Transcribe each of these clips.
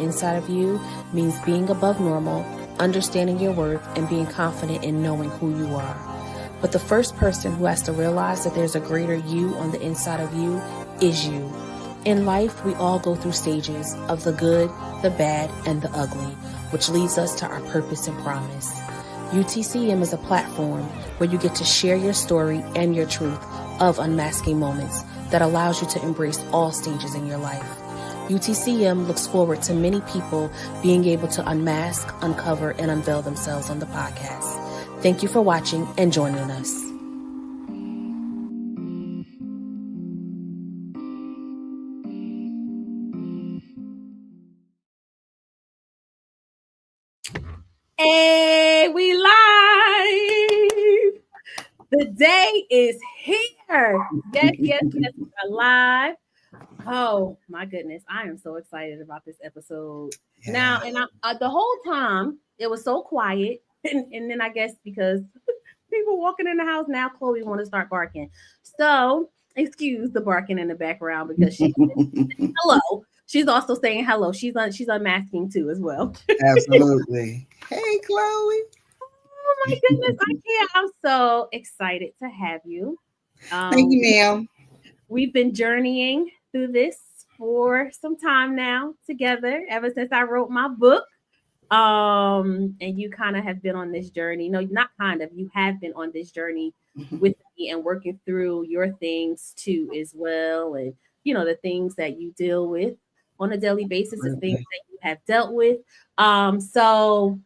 inside of you means being above normal, understanding your worth, and being confident in knowing who you are. But the first person who has to realize that there's a greater you on the inside of you is you. In life, we all go through stages of the good, the bad, and the ugly, which leads us to our purpose and promise. UTCM is a platform where you get to share your story and your truth of unmasking moments that allows you to embrace all stages in your life. UTCM looks forward to many people being able to unmask, uncover, and unveil themselves on the podcast. Thank you for watching and joining us. Hey, we live. The day is here. Yes, we are live. Oh my goodness, I am so excited about this episode. Yeah. Now, and the whole time it was so quiet, and then I guess because people walking in the house now, Chloe want to start barking. So excuse the barking in the background because she hello. She's also saying hello. She's unmasking too as well. Absolutely. Hey, Chloe. Oh my goodness, I can't. I'm so excited to have you. Thank you, ma'am. We've been journeying through this for some time now together, ever since I wrote my book. And you kind of have been on this journey. No, not kind of. You have been on this journey with me and working through your things too as well. And, the things that you deal with on a daily basis, the things that you have dealt with. So,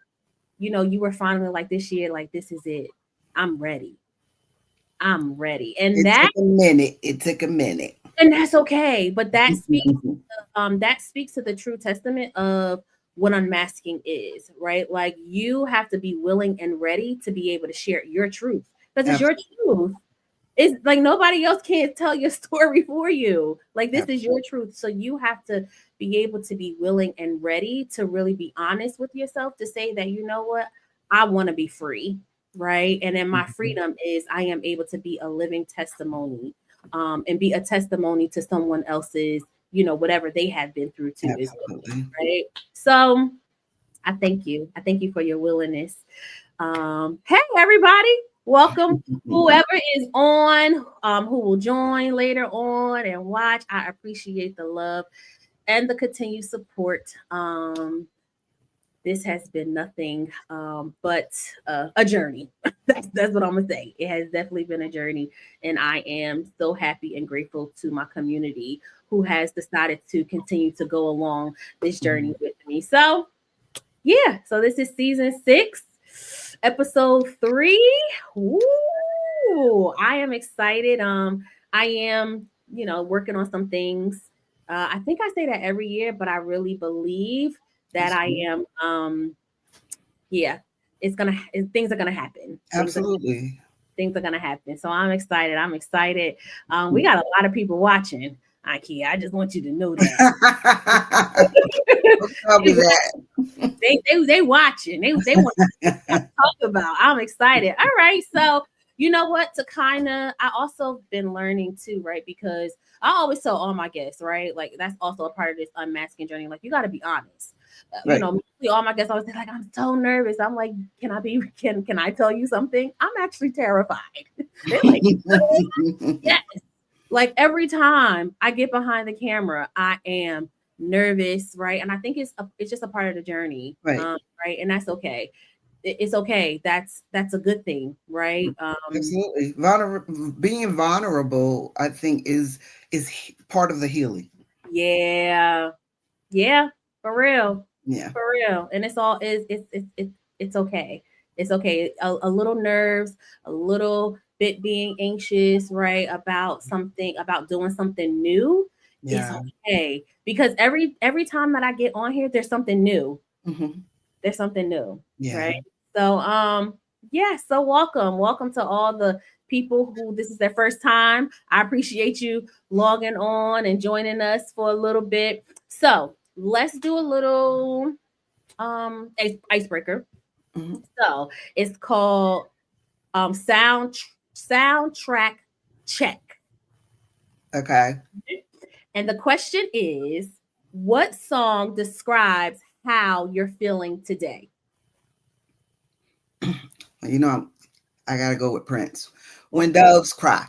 you were finally like this year, like, this is it. I'm ready. And it took a minute. And that's okay. But that speaks to the true testament of what unmasking is, right? Like, you have to be willing and ready to be able to share your truth, because it's your truth. It's like nobody else can tell your story for you. Like, this is your truth. So you have to be able to be willing and ready to really be honest with yourself, to say that, you know what, I want to be free, right? And then my freedom is I am able to be a living testimony, and be a testimony to someone else's, whatever they have been through too, as well, right? So I thank you. I thank you for your willingness. Hey, everybody. Welcome, whoever is on, who will join later on and watch. I appreciate the love and the continued support. This has been nothing but a journey. That's what I'm gonna say. It has definitely been a journey, and I am so happy and grateful to my community who has decided to continue to go along this journey with me. So, yeah. So this is season 6. Episode 3. Ooh, I am excited. I am, working on some things. I think I say that every year, but I really believe that I am. Things are gonna happen. Absolutely. Things are gonna happen. So I'm excited. We got a lot of people watching. Ikea, I just want you to know that. Copy that. They watching. They want to talk about. I'm excited. All right. So you know what? I also been learning too, right? Because I always tell all my guests, right? Like, that's also a part of this unmasking journey. Like, you got to be honest. Right. All my guests always say, like, I'm so nervous. I'm like, can I tell you something? I'm actually terrified. They're like, yes. Like, every time I get behind the camera, I am nervous, right? And I think it's just a part of the journey, right? And that's okay. It's okay. That's a good thing, right? Absolutely. Being vulnerable, I think, is part of the healing. Yeah, for real. Yeah, for real. And it's okay. It's okay. A little nerves, a little bit being anxious, right? About doing something new. Yeah. It's okay, because every time that I get on here, there's something new. Mm-hmm. There's something new, right? So so welcome to all the people who this is their first time. I appreciate you logging on and joining us for a little bit. So let's do a little icebreaker. Mm-hmm. So it's called soundtrack check. Okay. And the question is, What song describes how you're feeling today? You know, I gotta go with Prince. When Doves Cry.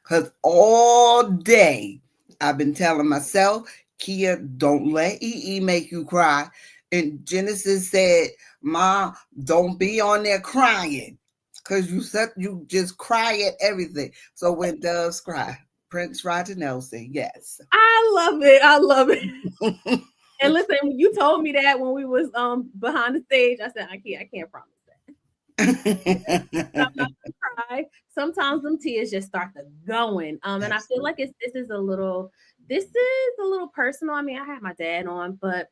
Because all day I've been telling myself, Kia, don't let EE make you cry. And Genesis said, Ma, don't be on there crying. Because you just cry at everything. So when Doves Cry, Prince Roger Nelson, yes. I love it. I love it. And listen, you told me that when we was behind the stage. I said, I can't promise that. I'm not gonna cry. Sometimes them tears just start to going. And I feel like this is a little personal. I mean, I had my dad on, but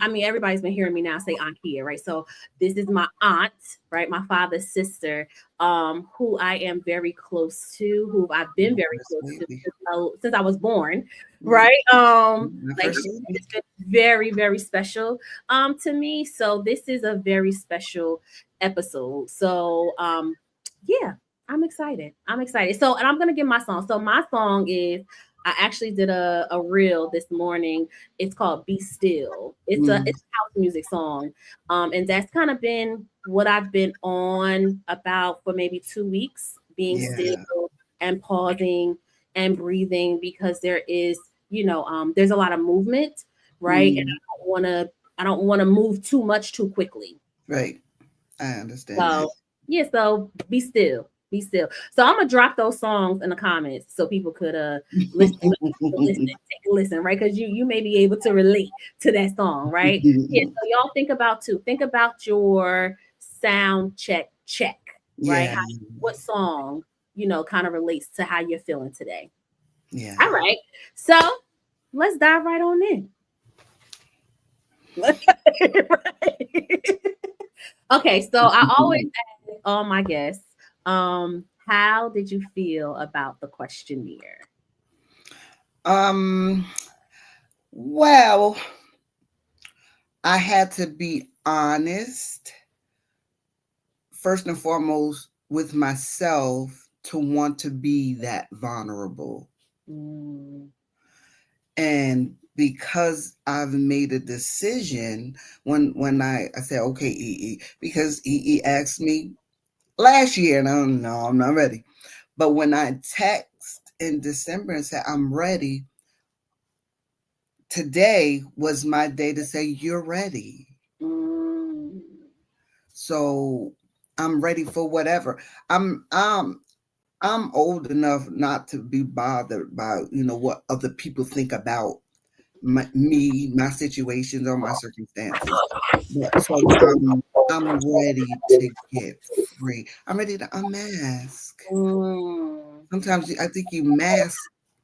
I mean, everybody's been hearing me now say Aunt Kia, right? So this is my aunt, right? My father's sister, who I am very close to, who I've been very close to since I was born, right? Like it's been very, very special to me. So this is a very special episode. So yeah, I'm excited. I'm excited. So, and I'm gonna give my song. So my song is I actually did a reel this morning. It's called Be Still. It's a house music song. And that's kind of been what I've been on about for maybe 2 weeks, being still and pausing and breathing, because there is, there's a lot of movement, right? And I don't want to move too much too quickly. Right. I understand So that. yeah, so be still. Be still. So I'm gonna drop those songs in the comments so people could listen, take a listen, right? Because you may be able to relate to that song, right? Yeah. So y'all think about your sound check, right? Yeah. What song kind of relates to how you're feeling today. Yeah. All right. So let's dive right on in. Okay, so I always ask all my guests, how did you feel about the questionnaire? Well, I had to be honest, first and foremost, with myself to want to be that vulnerable. And because I've made a decision when I said, okay, EE, because EE asked me last year, and I don't know, I'm not ready. But when I text in December and said, I'm ready, today was my day to say, you're ready. So I'm ready for whatever. I'm old enough not to be bothered by, what other people think about me, my situations, or my circumstances. So I'm ready to get free. I'm ready to unmask. Sometimes I think you mask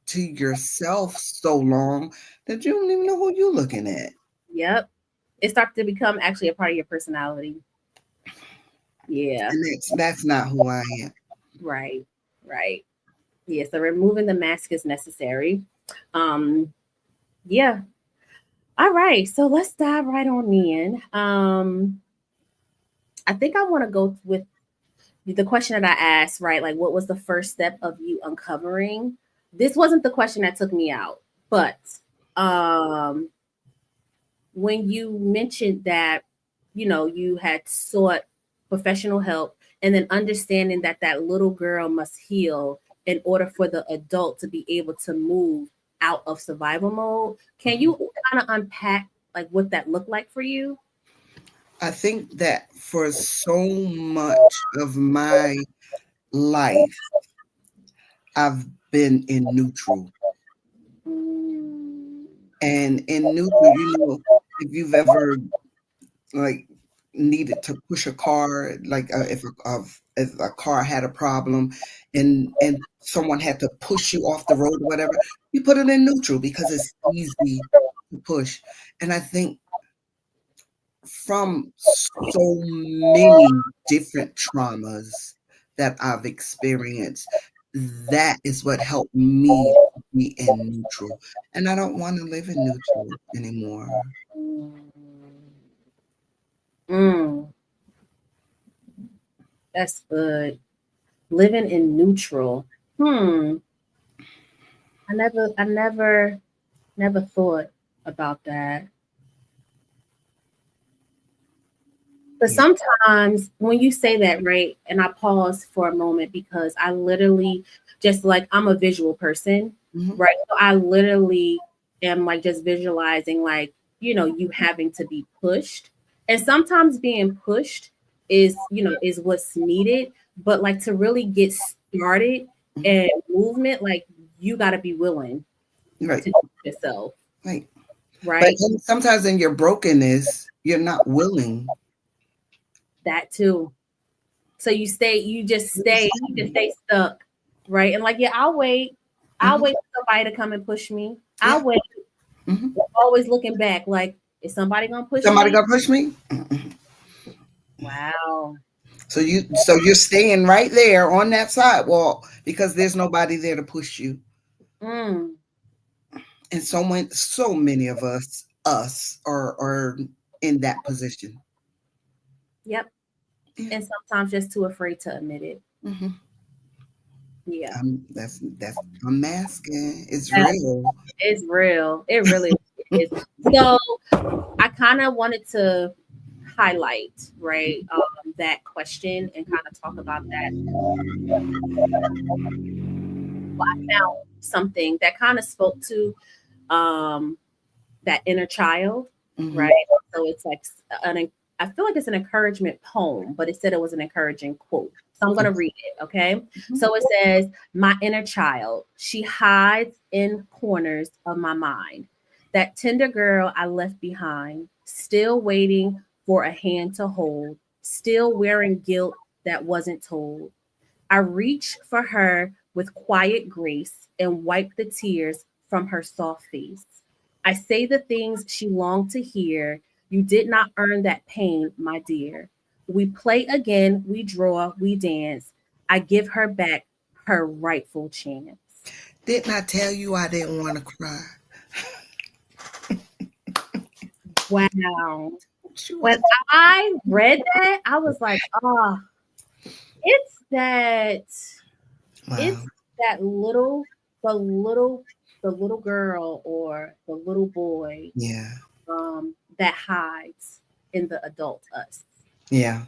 to yourself so long that you don't even know who you're looking at. Yep. It starts to become actually a part of your personality. Yeah. And that's not who I am. Right. Yeah. So removing the mask is necessary. Yeah. All right. So let's dive right on in. I think I want to go with the question that I asked, right? Like, what was the first step of you uncovering? This wasn't the question that took me out, but when you mentioned that, you had sought professional help, and then understanding that that little girl must heal in order for the adult to be able to move out of survival mode. Can you kind of unpack like what that looked like for you? I think that for so much of my life, I've been in neutral. And in neutral, if you've ever like needed to push a car, like if a car had a problem and someone had to push you off the road or whatever, you put it in neutral because it's easy to push. And I think from so many different traumas that I've experienced, that is what helped me be in neutral. And I don't want to live in neutral anymore. That's good. Living in neutral. I never Never thought about that. But Yeah. sometimes when you say that, right, and I pause for a moment because I literally just like I'm a visual person, Mhm. right? So I literally am like just visualizing like, you having to be pushed. And sometimes being pushed is what's needed, but like to really get started Mhm. and movement, like you got to be willing Right. to do it yourself, Right. But right? sometimes in your brokenness, you're not willing. That too. So you just stay stuck, right? And like, yeah, I'll wait. I'll Mhm. wait for somebody to come and push me. Yeah. I'll wait. Mhm. Always looking back, like, is somebody gonna push Somebody me? gonna push me? Mm-mm. Wow. So you're staying right there on that sidewalk because there's nobody there to push you. Mm, And so many of us are in that position. yep. Yeah. And sometimes just too afraid to admit it. Hmm. Yeah. That's unmasking. It's Uh, real. It's real. It really is. So I kind of wanted to highlight, right, that question and kind of talk about that. Now, something that kind of spoke to um that inner child, Hmm. right? So it's like I feel like it's an encouragement poem, but it said it was an encouraging quote. So I'm going to read it, okay? So it says, "My inner child, she hides in corners of my mind. That tender girl I left behind, still waiting for a hand to hold, still wearing guilt that wasn't told. I reach for her with quiet grace and wipe the tears from her soft face. I say the things she longed to hear. You did not earn that pain, my dear. We play again, we draw, we dance. I give her back her rightful chance." Didn't I tell you I didn't want to cry? Wow. Sure. When I read that, I was like, ah, it's that Wow. it's that little the little the little girl or the little boy Yeah. that hides in the adult us. Yeah.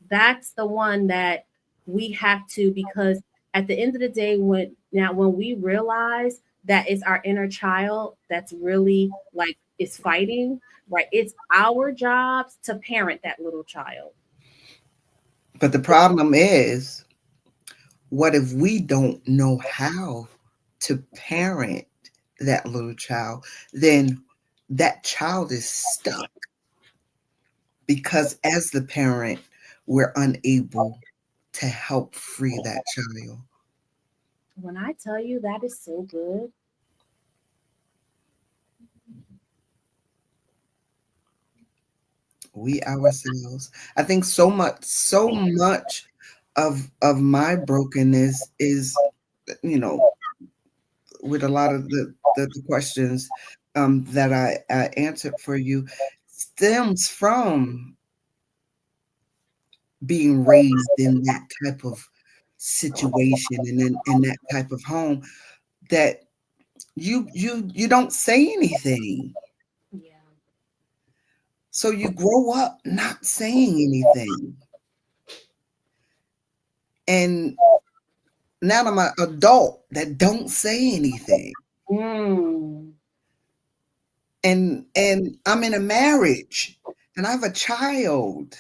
That's the one that we have to, because at the end of the day, when we realize that it's our inner child that's really like is fighting, right? It's our jobs to parent that little child. But the problem is, what if we don't know how to parent that little child? Then that child is stuck because as the parent, we're unable to help free that child. When I tell you that is so good, We ourselves. I think so much of my brokenness is, you know, with a lot of the questions that I answered for you, stems from being raised in that type of situation and in that type of home that you don't say anything. yeah. So you grow up not saying anything. And now I'm an adult that don't say anything. Mm, And I'm in a marriage and I have a child.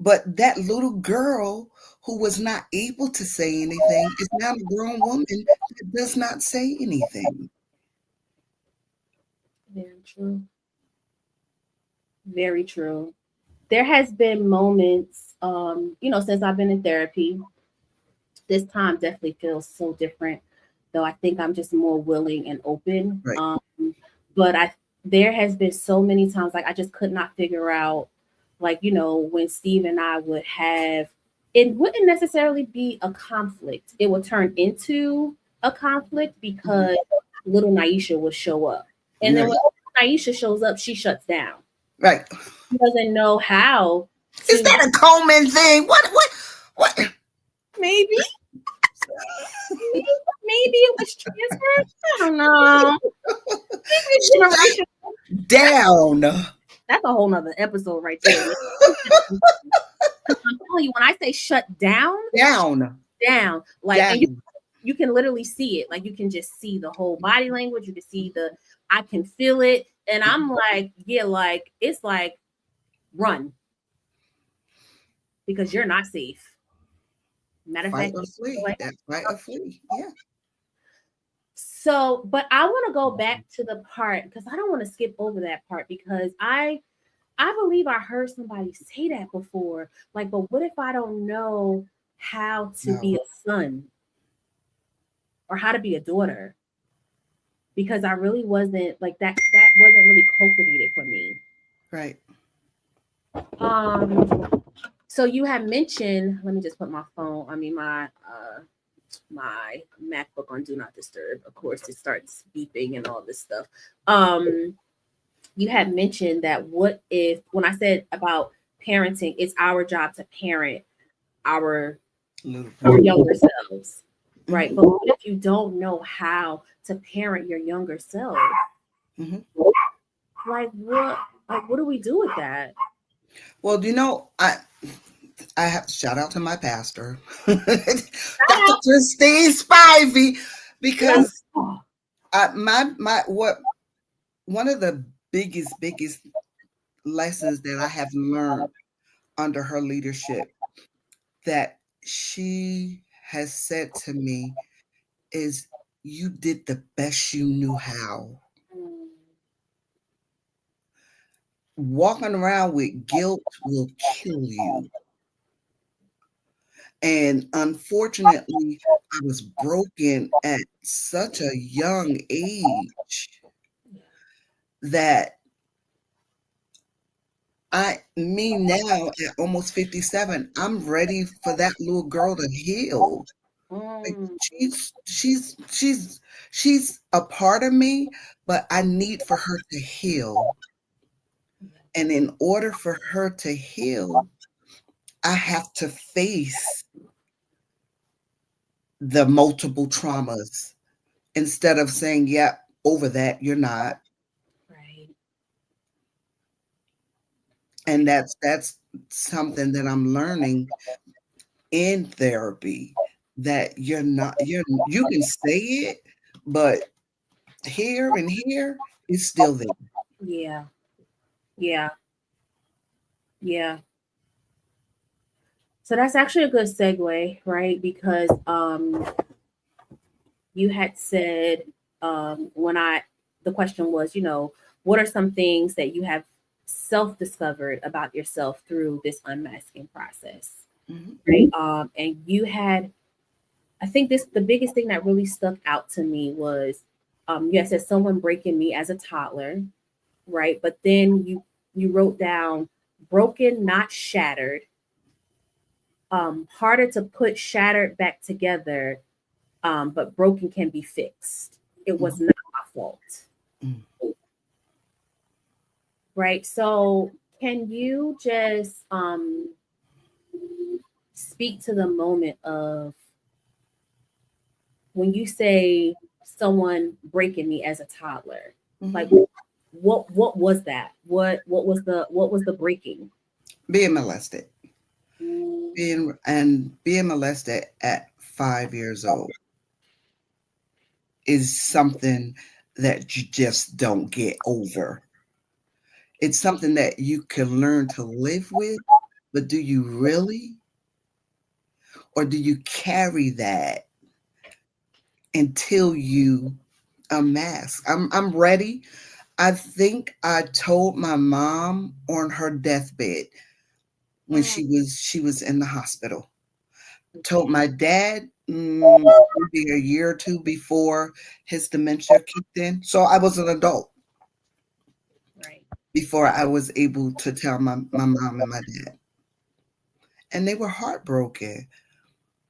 But that little girl who was not able to say anything is now a grown woman that does not say anything. very true. Very true. There has been moments, since I've been in therapy. This time definitely feels so different, though I think I'm just more willing and open. Right. But there has been so many times like I just could not figure out, like, when Steve and I would have, it wouldn't necessarily be a conflict. It would turn into a conflict because little Naisha would show up. And then Right. when Naisha shows up, she shuts down. Right. She doesn't know how Is to, that a Coleman thing? What? maybe, maybe it was transferred. I don't know. Maybe generational. Down. That's a whole nother episode right there. I'm telling you, when I say shut down, like, down. and you can literally see it. Like, you can just see the whole body language. You can see I can feel it. And I'm like, yeah, like, it's like, run. Because you're not safe. Matter of fact, Fight or flee. like, That's fight or flee. Yeah. So, but I want to go back to the part, because I don't want to skip over that part, because I believe I heard somebody say that before. Like, but what if I don't know how to be a son or how to be a daughter? Because I really wasn't like that. That wasn't really cultivated for me. Right. So you had mentioned. Let me just put my phone. I mean my MacBook on Do Not Disturb. Of course, it starts beeping and all this stuff. You had mentioned that what if, when I said about parenting, it's our job to parent our younger selves, right? But what if you don't know how to parent your younger self? Like what do we do with that? Well, I have to shout out to my pastor, Dr. Christine Spivey, because one of the biggest lessons that I have learned under her leadership that she has said to me is, you did the best you knew how. Walking around with guilt will kill you. And unfortunately, I was broken at such a young age that now at almost 57, I'm ready for that little girl to heal. Like, she's a part of me, but I need for her to heal. And in order for her to heal, I have to face the multiple traumas instead of saying, yeah, over that, you're not. Right. And that's something that I'm learning in therapy, that you're not, you can say it, but here and here is still there. Yeah. Yeah. Yeah. So that's actually a good segue, right? Because you had said the question was, what are some things that you have self-discovered about yourself through this unmasking process? Right? And you had, I think the biggest thing that really stuck out to me was, you had said someone breaking me as a toddler, right? But then you wrote down broken, not shattered. Harder to put shattered back together, but broken can be fixed. It was not my fault. Right. So can you just speak to the moment of when you say someone breaking me as a toddler? Like what was that? What was the breaking? Being molested. Being molested at 5 years old is something that you just don't get over. It's something that you can learn to live with, but do you really? Or do you carry that until you unmask? I'm ready. I think I told my mom on her deathbed when she was in the hospital. Told my dad maybe a year or two before his dementia kicked in. So I was an adult. Right. Before I was able to tell my mom and my dad. And they were heartbroken.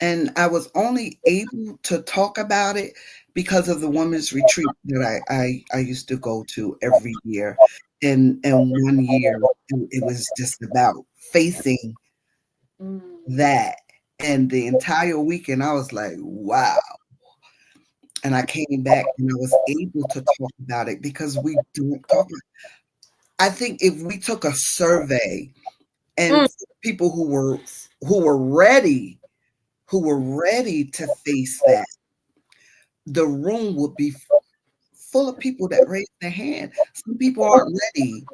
And I was only able to talk about it because of the women's retreat that I used to go to every year. And 1 year, it was just about facing that. And the entire weekend, I was like, wow. And I came back and I was able to talk about it because we don't talk about. I think if we took a survey and people who were ready to face that, the room would be full of people that raised their hand. Some people aren't ready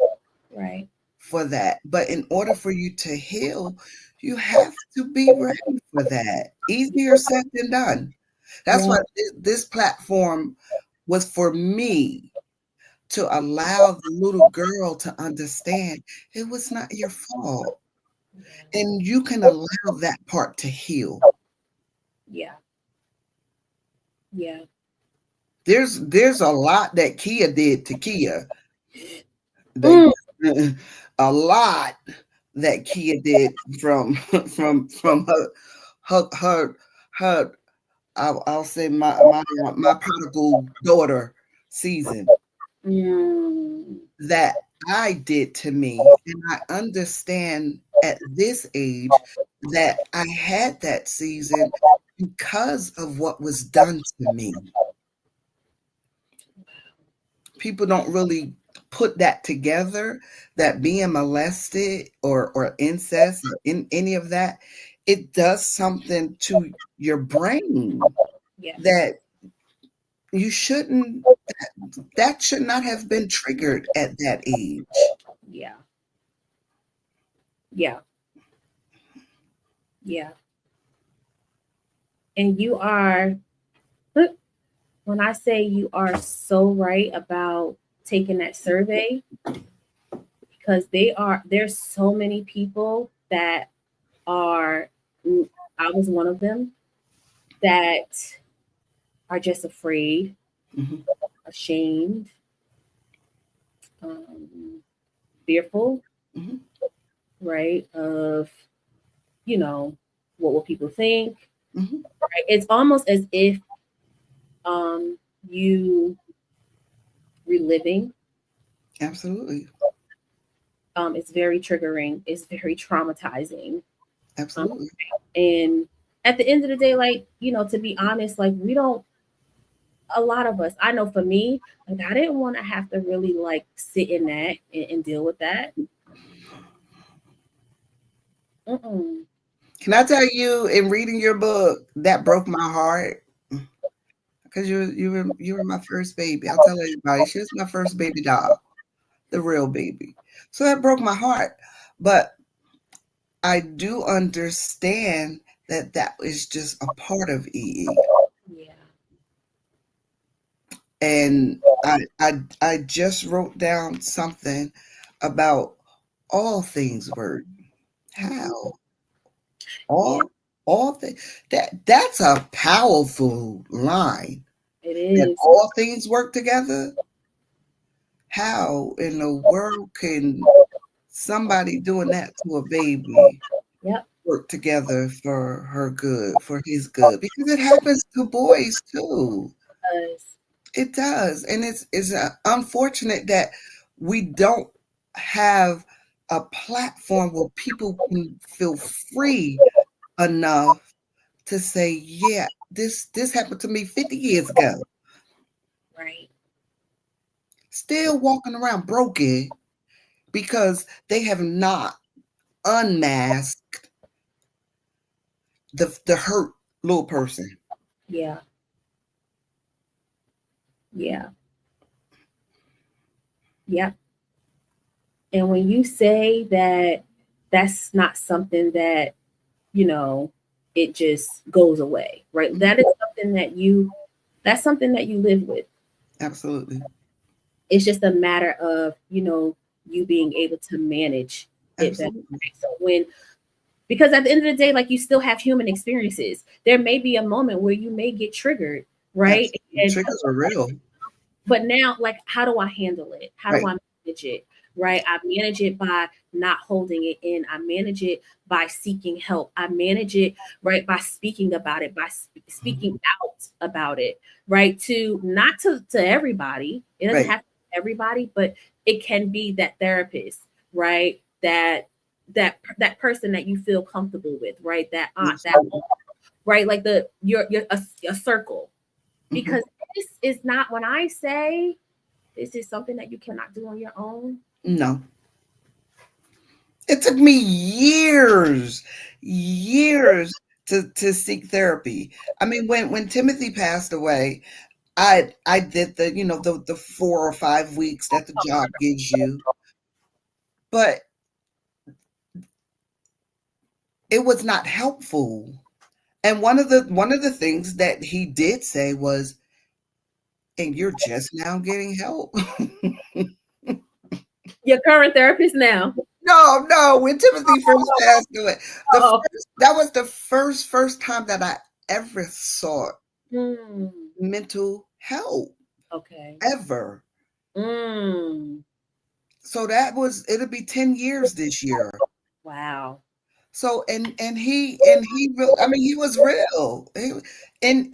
Right. for that. But in order for you to heal, you have to be ready for that. Easier said than done. That's why this platform was for me to allow the little girl to understand it was not your fault. And you can allow that part to heal. Yeah. Yeah. There's a lot that Kia did to Kia. They, a lot that Kia did from her I'll say my prodigal daughter season that I did to me. And I understand at this age that I had that season because of what was done to me. People don't really put that together, that being molested or incest or in any of that, it does something to your brain that you shouldn't, that should not have been triggered at that age. Yeah. Yeah. Yeah. And you are, when I say you are so right about taking that survey, because there's so many people that are, I was one of them, that are just afraid, ashamed, fearful, right? Of, what will people think? Right? It's almost as if you reliving. Absolutely. It's very triggering. It's very traumatizing. Absolutely. And at the end of the day, like, to be honest, like a lot of us, I know for me, like I didn't want to have to really like sit in that and deal with that. Can I tell you, in reading your book, that broke my heart? Because you were my first baby. I'll tell everybody, she was my first baby doll, the real baby. So that broke my heart. But I do understand that that is just a part of EE. Yeah. And I just wrote down something about all things work. How? All things, that's a powerful line. It That is. all things work together. How in the world can somebody doing that to a baby work together for her good, for his good? Because it happens to boys too. It does. And it's unfortunate that we don't have a platform where people can feel free enough to say, yeah, this happened to me 50 years ago. Right. Still walking around broken because they have not unmasked the hurt little person. Yeah. Yeah. Yeah. And when you say that that's not something that, it just goes away, right? That is something that's something that you live with. Absolutely. It's just a matter of, you being able to manage it better. So because at the end of the day, like you still have human experiences. There may be a moment where you may get triggered, right? And triggers are real. But now, like, how do I handle it? How do I manage it? Right? I manage it by not holding it in. I manage it by seeking help. I manage it, right, by speaking about it, by speaking out about it, right? Not to everybody. It doesn't have to be everybody, but it can be that therapist, right? That person that you feel comfortable with, right? That aunt, that mom, right? Like your circle. Because this is not, when I say this is something that you cannot do on your own. No. It took me years to seek therapy. I mean, when Timothy passed away, I did the, the 4 or 5 weeks that the job gives you, but it was not helpful. And one of the things that he did say was, and you're just now getting help. Your current therapist now. No, when Timothy first passed away, that was the first time that I ever sought mental help. Okay. Ever. So it'll be 10 years this year. Wow. So and he was real. In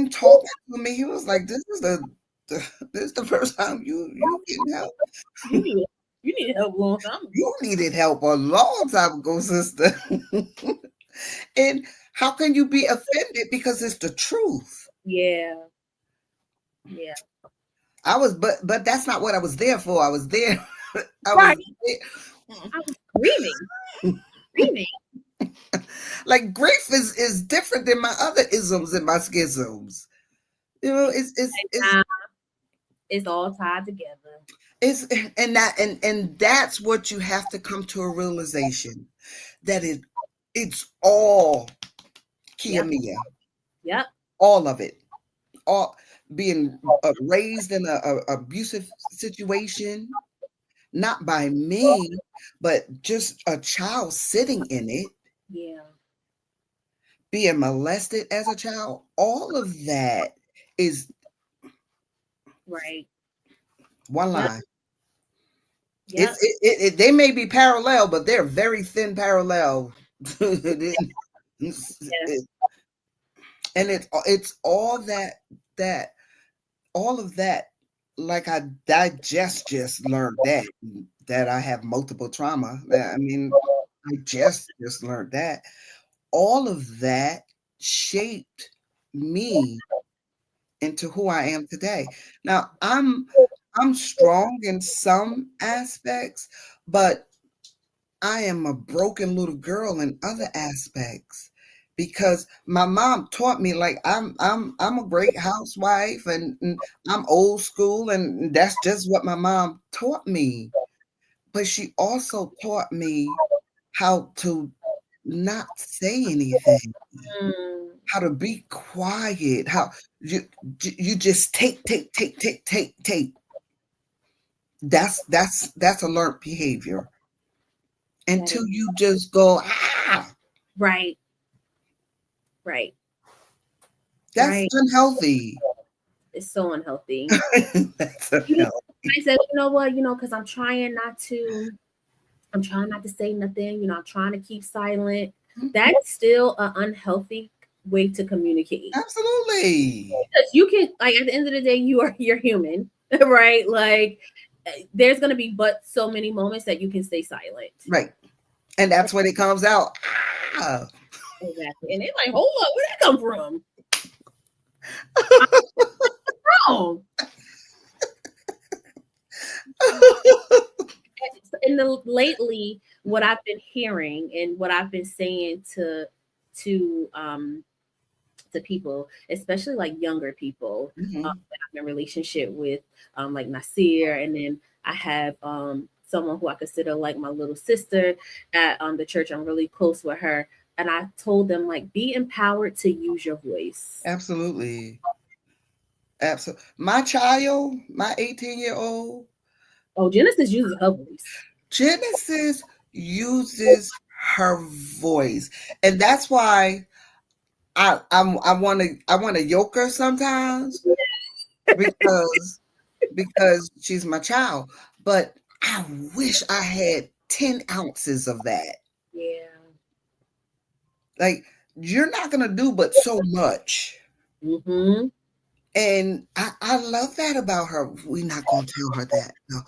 talking to me, he was like, this is the first time you getting help. You needed help a long time ago. You needed help a long time ago, sister. And how can you be offended because it's the truth? Yeah. But that's not what I was there for. I was there. I was grieving. Like, grief is different than my other isms and my schisms. It's all tied together. And that's what you have to come to a realization, that it's all Kiamia. Yep. All of it. All being raised in a abusive situation, not by me, but just a child sitting in it. Yeah. Being molested as a child, all of that is right. One line. Yep. They may be parallel, but they're very thin parallel. And it's all all of that. Like, I just learned that I have multiple trauma. I mean, I just learned that. All of that shaped me into who I am today. Now, I'm strong in some aspects, but I am a broken little girl in other aspects, because my mom taught me, like, I'm a great housewife and I'm old school, and that's just what my mom taught me. But she also taught me how to not say anything, how to be quiet, how you just take. That's a learned behavior until you just go, right. That's unhealthy. It's so unhealthy. That's unhealthy. I said, you know what, because I'm trying not to say nothing, I'm trying to keep silent. That's still an unhealthy way to communicate. Absolutely. Because you can, like, at the end of the day, you're human, right? Like, there's going to be but so many moments that you can stay silent. Right. And that's when it comes out. Exactly. And they're like, hold up, where'd that come from? Wrong. And lately, what I've been hearing and what I've been saying to people, especially like younger people, that I'm in a relationship with, like Nasir, and then I have someone who I consider like my little sister at the church. I'm really close with her, and I told them, like, be empowered to use your voice. Absolutely. My child, my 18-year-old. Oh, Genesis uses her voice. Genesis uses her voice, and that's why I want to yoke her sometimes, because she's my child. But I wish I had 10 ounces of that. Yeah. Like, you're not gonna do but so much. Mm-hmm. And I love that about her. We're not gonna tell her that. No.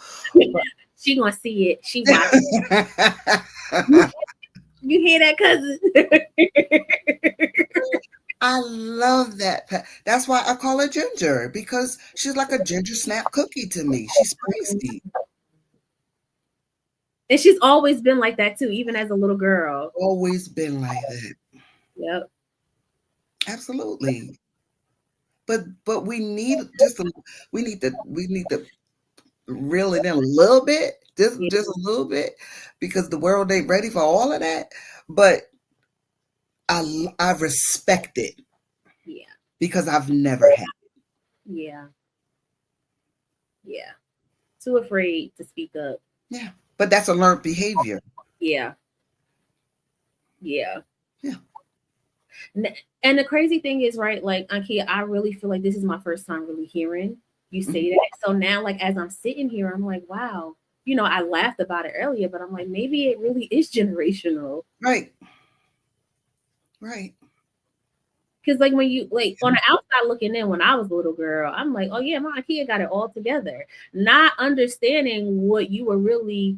She gonna see it. She watching. You hear that, cousin? I love that. That's why I call her Ginger, because she's like a ginger snap cookie to me. She's spicy. And she's always been like that too, even as a little girl. Always been like that. Yep. Absolutely. But we need we need to reel it in a little bit, just Yeah. a little bit, because the world ain't ready for all of that. But I respect it Yeah. because I've never had it. Yeah. Yeah. Too afraid to speak up. Yeah. But that's a learned behavior. Yeah. Yeah. Yeah. And the crazy thing is, right, like, Ankia, I really feel like this is my first time really hearing you say that. So now, like, as I'm sitting here, I'm like, wow, I laughed about it earlier, but I'm like, maybe it really is generational. Right. Right. Because, like, when you, like, on the outside looking in, when I was a little girl, I'm like, oh, yeah, my Ankia got it all together. Not understanding what you were really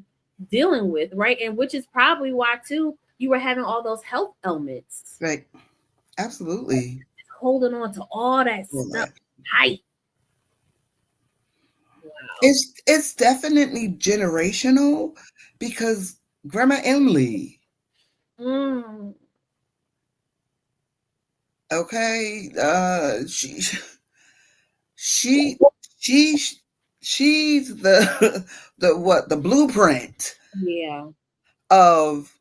dealing with, right? And which is probably why, too, you were having all those health ailments. Right. Absolutely. Holding on to all that stuff tight. Wow. It's definitely generational, because Grandma Emily, okay, she she's the the blueprint Yeah. of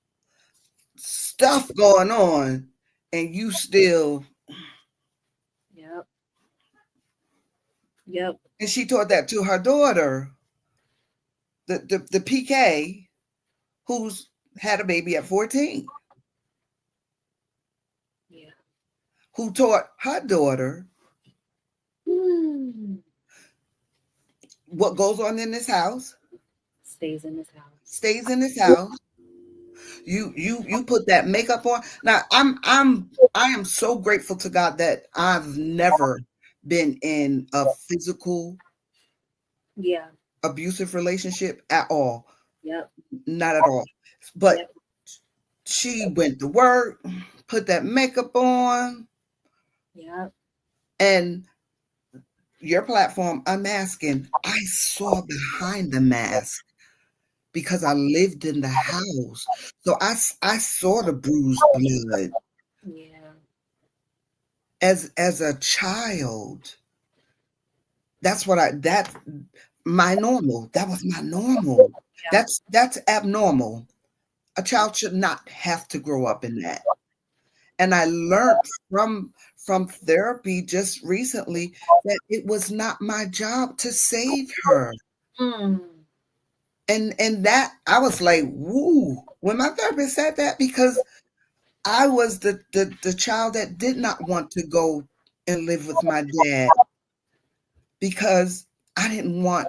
stuff going on, and you still. Yep. Yep. And she taught that to her daughter, the PK, who's had a baby at 14. Yeah. Who taught her daughter what goes on in this house Stays in this house. stays in this house. You put that makeup on. Now I am so grateful to God that I've never been in a physical abusive relationship at all. Yep. Not at all. But she went to work, put that makeup on. Yep. And your platform, Unmasking, I saw behind the mask because I lived in the house. So I saw the bruised blood. Yeah. As a child. That's my normal. That was my normal. Yeah. That's abnormal. A child should not have to grow up in that. And I learned from therapy just recently that it was not my job to save her. And that I was like, woo, when my therapist said that, because I was the child that did not want to go and live with my dad, because I didn't want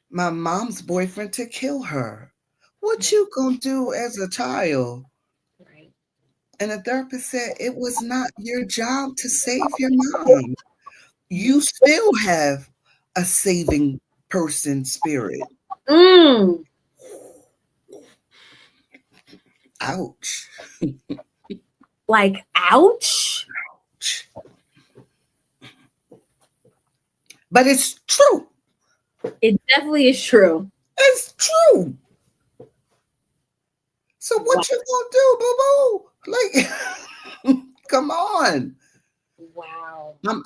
my mom's boyfriend to kill her. What you gonna do as a child? Right. And the therapist said it was not your job to save your mom. You still have a saving person spirit. Ouch. Like, ouch. But it's true. It definitely is true. It's true. So what you gonna do, boo-boo? Like, come on. Wow. I'm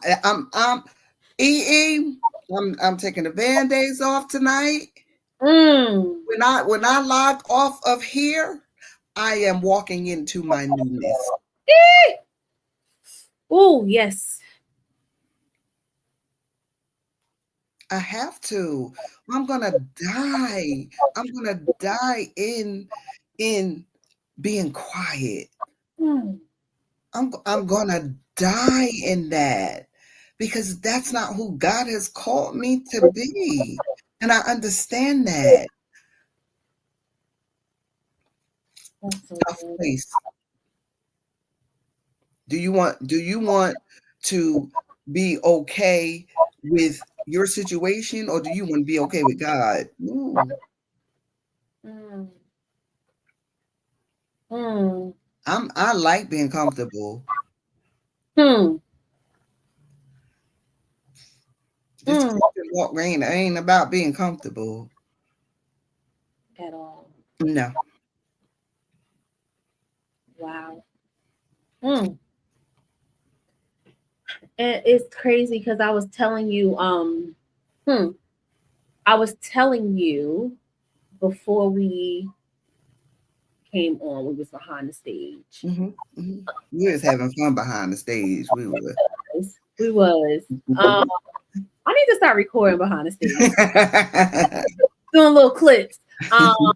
taking the Band-Aids off tonight. When I log off of here, I am walking into my newness. Oh, yes. I have to. I'm gonna die. I'm gonna die in being quiet. I'm gonna die in that, because that's not who God has called me to be. And I understand that. Tough place. Do you want to be okay with your situation, or do you want to be okay with God? Ooh. I like being comfortable. Hmm. This Christian walk ain't about being comfortable At all. no. Wow. Hmm. And it's crazy because I was telling you, I was telling you before we came on, we was behind the stage. We was having fun behind the stage. We were. We was. I need to start recording behind the stage, doing little clips. Because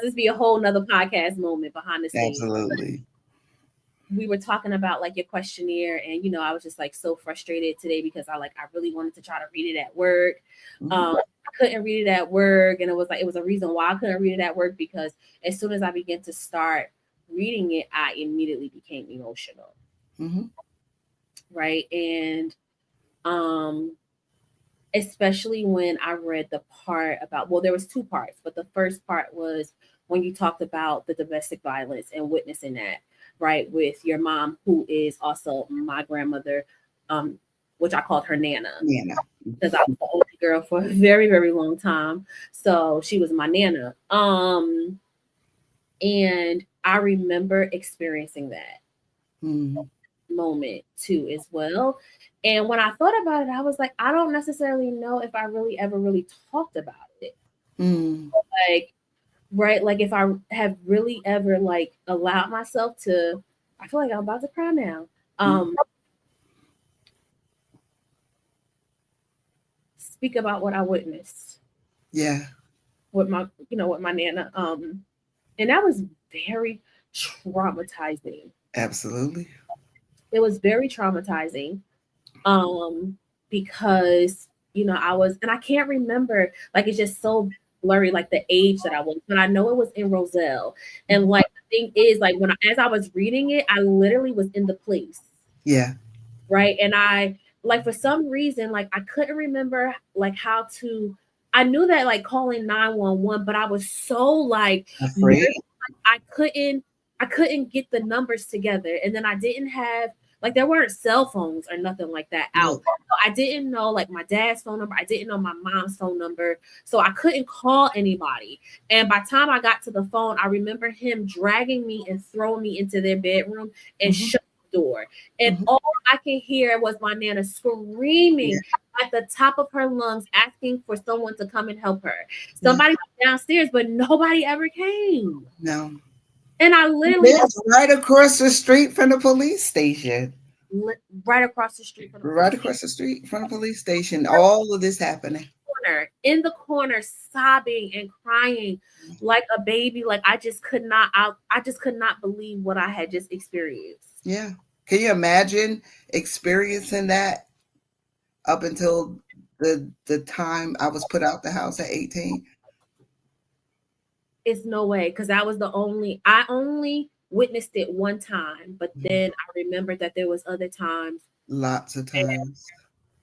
this be a whole nother podcast moment behind the scenes. Absolutely. We were talking about like your questionnaire, and I was just like so frustrated today because I really wanted to try to read it at work. I couldn't read it at work, and it was a reason why I couldn't read it at work, because as soon as I began to start reading it, I immediately became emotional. Right. And especially when I read the part about, well, there was two parts, but the first part was when you talked about the domestic violence and witnessing that, right, with your mom, who is also my grandmother, which I called her Nana, because I was the only girl for a very, very long time. So she was my Nana. And I remember experiencing that moment too as well. And when I thought about it, I was like, I don't necessarily know if I really talked about it. Like, right, like if I have really ever like allowed myself to, I feel like I'm about to cry now. Speak about what I witnessed. Yeah. With my, with my Nana. And that was very traumatizing. Absolutely. It was very traumatizing. Because I was, and I can't remember, like it's just so blurry, like the age that I was, but I know it was in Roselle. And like the thing is, like as I was reading it, I literally was in the place. Yeah. Right. And I like, for some reason, like I couldn't remember like how to, I knew that like calling 911, but I was so like afraid. I couldn't get the numbers together. And then I didn't have, like, there weren't cell phones or nothing like that out. So I didn't know like my dad's phone number. I didn't know my mom's phone number. So I couldn't call anybody. And by the time I got to the phone, I remember him dragging me and throwing me into their bedroom and shut the door. And all I can hear was my Nana screaming at the top of her lungs, asking for someone to come and help her. Somebody was downstairs, but nobody ever came. No. And I literally was right across the street from the police station. Right across the street from the police station. All of this happening. In the corner, sobbing and crying like a baby. Like I just could not believe what I had just experienced. Yeah. Can you imagine experiencing that up until the time I was put out the house at 18? It's no way, because I only witnessed it one time, but then I remembered that there was other times. Lots of times.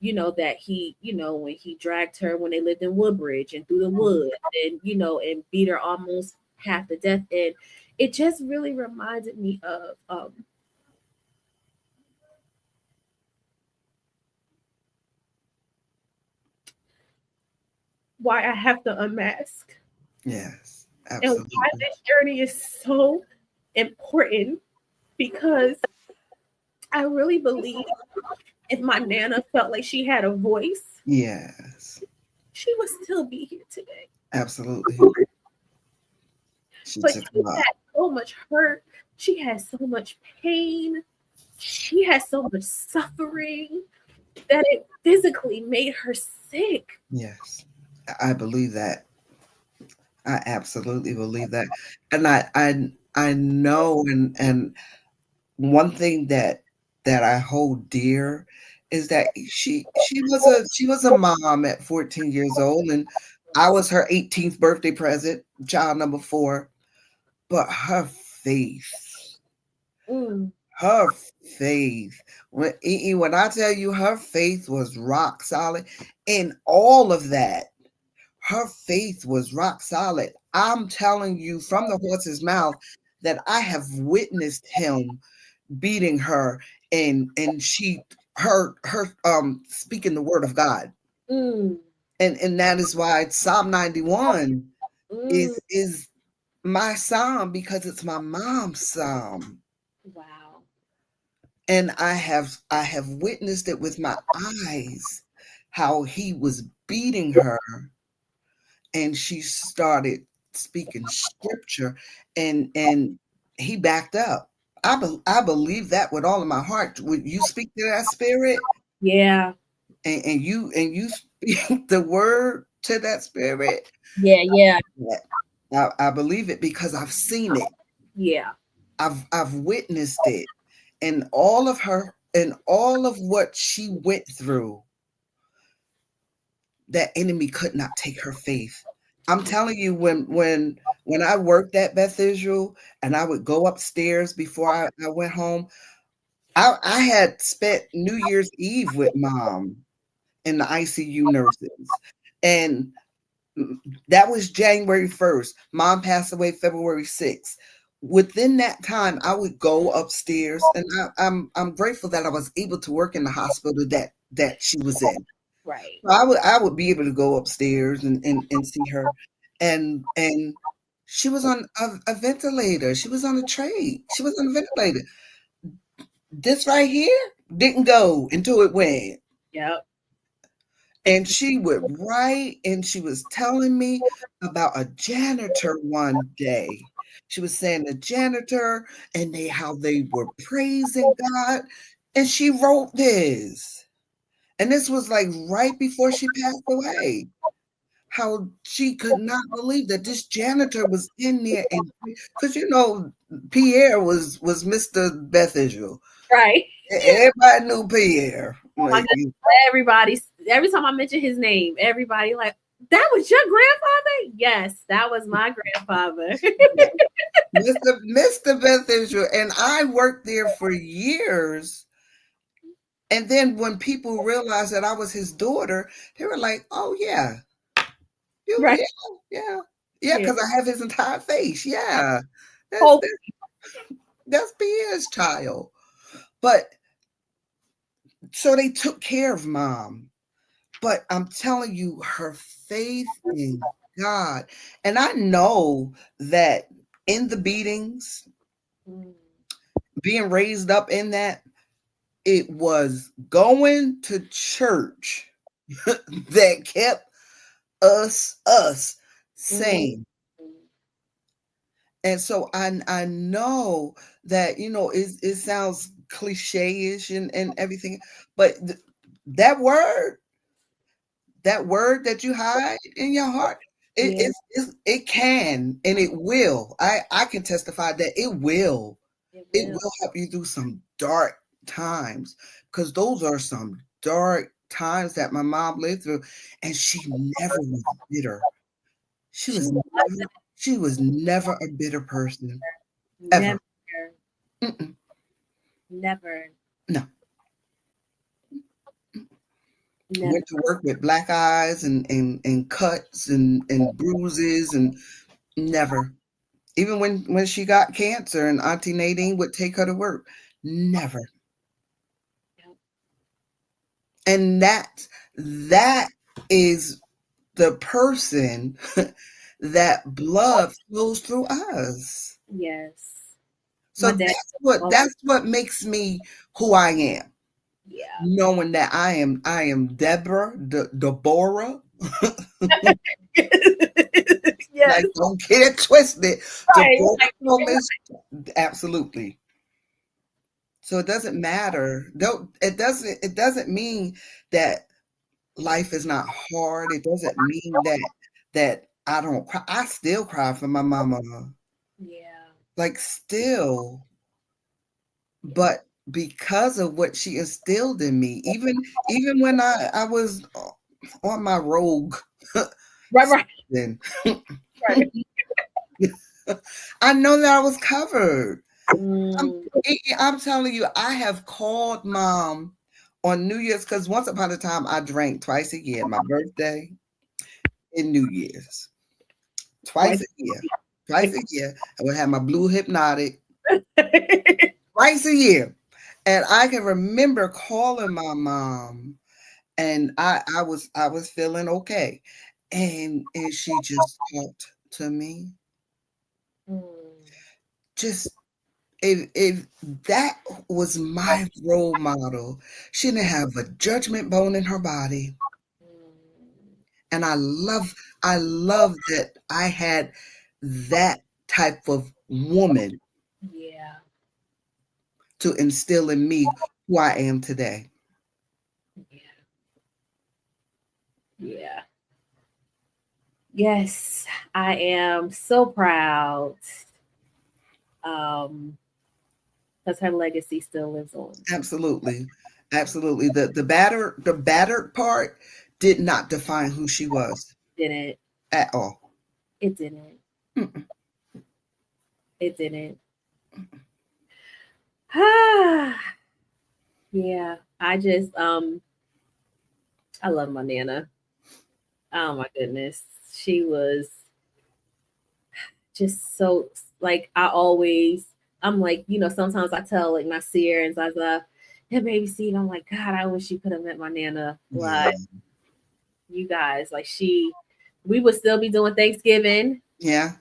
That he, when he dragged her when they lived in Woodbridge and through the woods and, and beat her almost half to death. And it just really reminded me of why I have to unmask. Yes, absolutely. And why this journey is so important, because I really believe if my Nana felt like she had a voice, yes, she would still be here today. Absolutely. But she had so much hurt. She had so much pain. She had so much suffering that it physically made her sick. Yes, I believe that. I absolutely believe that. And I know, and one thing that I hold dear is that she was a mom at 14 years old, and I was her 18th birthday present, child number 4. But her faith, her faith, when I tell you her faith was rock solid in all of that, her faith was rock solid. I'm telling you from the horse's mouth that I have witnessed him beating her and she her speaking the word of God. Mm. And that is why Psalm 91 Mm. is my psalm, because it's my mom's psalm. Wow. And I have witnessed it with my eyes, how he was beating her and she started speaking scripture, and he backed up. I believe that with all of my heart. When you speak to that spirit, Yeah. and you speak the word to that spirit, Yeah. Yeah. I believe it because I've seen it. Yeah. I've witnessed it, and all of her and all of what she went through. That enemy could not take her faith. I'm telling you, when I worked at Beth Israel and I would go upstairs before I went home, I had spent New Year's Eve with mom and the ICU nurses. And that was January 1st. Mom passed away February 6th. Within that time, I would go upstairs, and I'm grateful that I was able to work in the hospital that she was in. Right. I would be able to go upstairs and see her, and she was on a ventilator. She was on a tray. She was on a ventilator. This right here didn't go until it went. Yep. And she would write, and she was telling me about a janitor one day. She was saying the janitor and how they were praising God, and she wrote this. And this was like right before she passed away. How she could not believe that this janitor was in there, and because Pierre was Mr. Beth Israel. Right. Everybody knew Pierre. Oh my goodness. Every time I mention his name, everybody like, that was your grandfather? Yes, that was my grandfather. Mr. Beth Israel. And I worked there for years. And then when people realized that I was his daughter, they were like, "Oh yeah, Right. yeah, Yeah. because I have his entire face. Yeah, Oh, that's Pierre's child." But so they took care of mom. But I'm telling you, her faith in God, and I know that in the beatings, being raised up in that, it was going to church that kept us sane. And so I know that, it sounds cliche-ish and everything, but that word that you hide in your heart, it can and it will. I can testify that it will. It will help you through some dark times, because those are some dark times that my mom lived through, and she never was bitter. She was never a bitter person, ever. Never. Never. No. Never. Went to work with black eyes and cuts and bruises, and never. Even when she got cancer and Auntie Nadine would take her to work, never. And that is the person that blood flows through us. Yes. So that's what makes me who I am. Yeah. Knowing that I am Deborah. Yes. Like, don't get it twisted. Right. Absolutely. So it doesn't matter. It doesn't mean that life is not hard. It doesn't mean that I don't cry. I still cry for my mama. Yeah. Like, still. But because of what she instilled in me, even when I was on my rogue, right. then I know that I was covered. I'm telling you, I have called mom on New Year's, because once upon a time I drank twice a year, my birthday and New Year's. Twice a year. I would have my blue hypnotic twice a year. And I can remember calling my mom, and I was feeling okay. And she just talked to me. Just if that was my role model, she didn't have a judgment bone in her body. And I love that I had that type of woman Yeah. to instill in me who I am today. Yeah. Yeah. Yes, I am so proud. Because her legacy still lives on. Absolutely. Absolutely. The battered part did not define who she was Didn't. at all. It didn't. Mm-mm. It didn't. Yeah. I love my Nana. Oh my goodness. She was just so like I'm like, sometimes I tell like my seer and Zaza, hey baby Steve, I'm like, God, I wish you could have met my Nana. Yeah. Like you guys, like we would still be doing Thanksgiving. Yeah.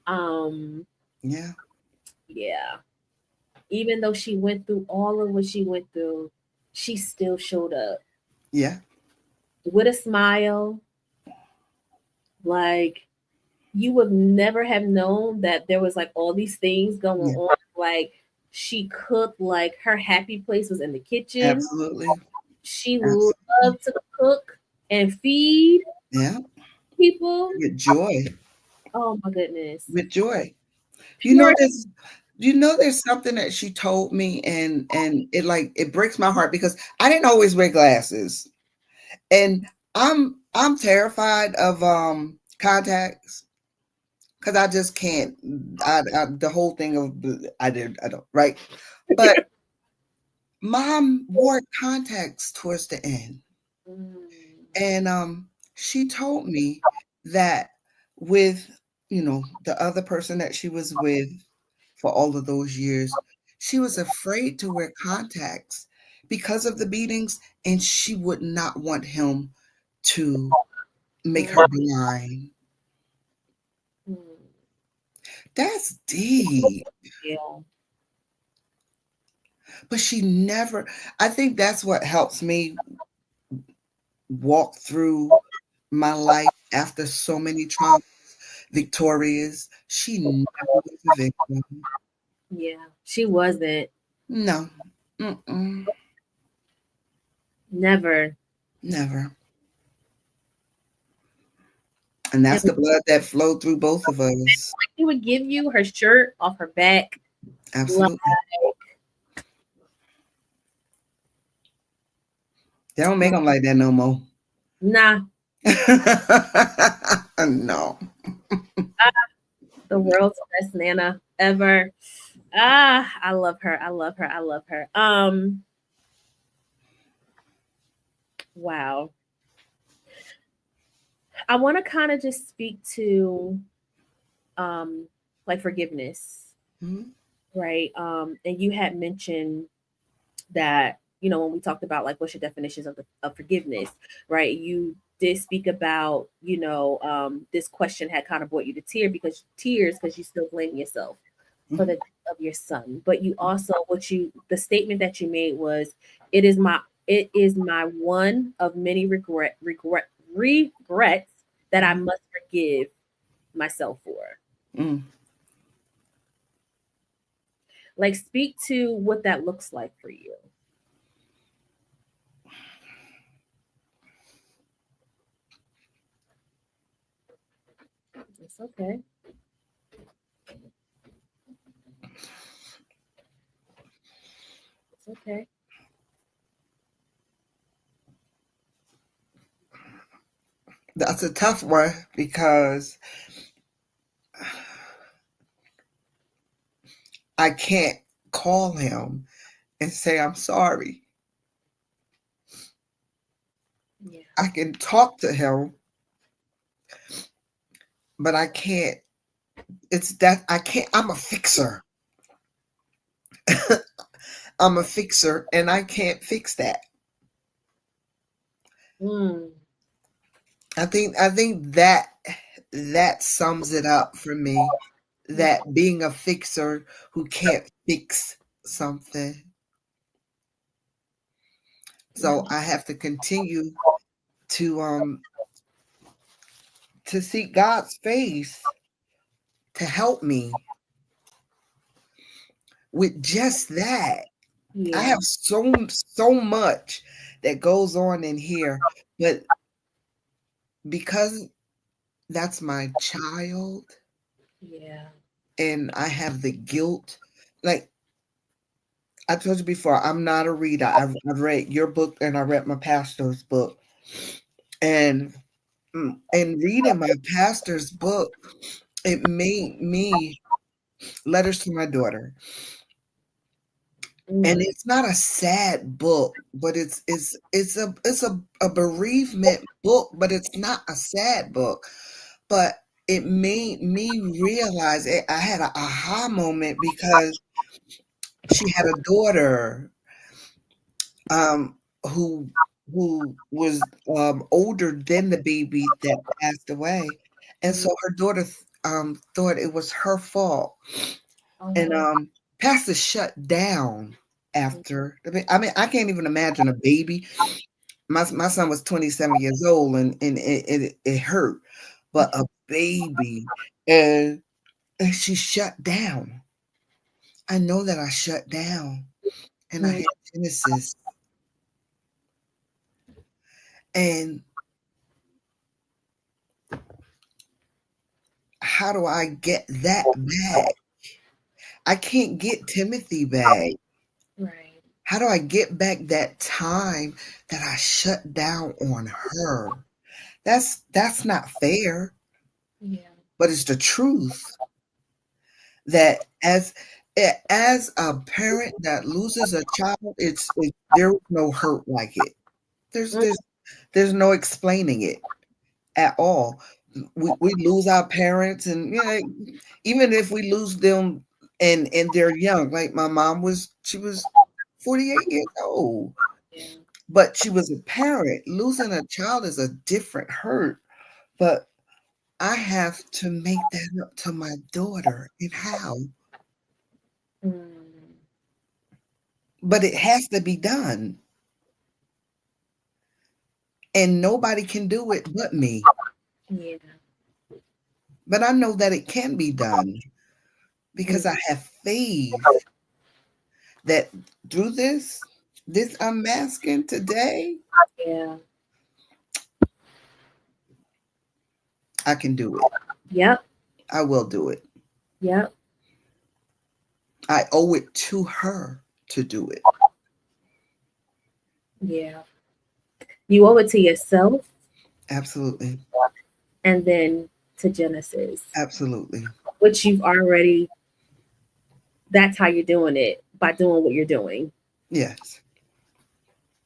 Um, Yeah. yeah. Even though she went through all of what she went through, she still showed up Yeah. with a smile. Like you would never have known that there was like all these things going Yeah. on. Like she cooked, like her happy place was in the kitchen. Absolutely. She Absolutely. loved to cook and feed Yeah. people. With joy. Oh my goodness. With joy. Pure. There's something that she told me, and it breaks my heart because I didn't always wear glasses. And I'm terrified of contacts because I just can't. The whole thing of I don't, right. But mom wore contacts towards the end, and she told me that with the other person that she was with for all of those years, she was afraid to wear contacts because of the beatings, and she would not want him to make her blind. That's deep. Yeah. But she never, I think that's what helps me walk through my life after so many traumas, victorious. She never was a victim. Yeah. She wasn't. No. Mm-mm. Never. Never. And that's the blood that flowed through both of us. She would give you her shirt off her back. Absolutely. They don't make them like that no more. Nah. No. The world's best Nana ever. I love her. I love her. I love her. Wow. I want to kind of just speak to like forgiveness. Mm-hmm. Right. And you had mentioned that, when we talked about like what's your definitions of forgiveness, right? You did speak about, this question had kind of brought you to tears because you still blame yourself for the death of your son. But you also the statement that you made was it is my one of many regrets that I must forgive myself for. Mm. Like speak to what that looks like for you. It's okay. It's okay. That's a tough one because I can't call him and say I'm sorry. Yeah. I can talk to him, but I can't. It's that I can't. I'm a fixer. I'm a fixer and I can't fix that. I think that sums it up for me. That being a fixer who can't fix something. So I have to continue to seek God's face to help me with just that. Yeah. I have so much that goes on in here, but because that's my child, Yeah. and I have the guilt. Like I told you before, I'm not a reader. I've read your book and I read my pastor's book, and reading my pastor's book, it made me letters to my daughter. And it's not a sad book, but it's a bereavement book, but it's not a sad book. But it made me realize it. I had an aha moment because she had a daughter who was older than the baby that passed away, and so her daughter thought it was her fault. And Pastor shut down after. I mean, I can't even imagine a baby. My son was 27 years old, and it hurt, but a baby, and she shut down. I know that I shut down, and I had Genesis, and how do I get that back? I can't get Timothy back. Right. How do I get back that time that I shut down on her? That's not fair. Yeah. But it's the truth that as a parent that loses a child, there's no hurt like it. There's no explaining it at all. We lose our parents, and even if we lose them and they're young, like my mom she was 48 years old. Yeah. But she was a parent. Losing a child is a different hurt. But I have to make that up to my daughter. And how? But it has to be done. And nobody can do it but me. Yeah. But I know that it can be done because I have faith that through this unmasking today, Yeah. I can do it. Yep. I will do it. Yep. I owe it to her to do it. Yeah. You owe it to yourself. Absolutely. And then to Genesis. Absolutely. Which you've already, that's how you're doing it, by doing what you're doing. Yes.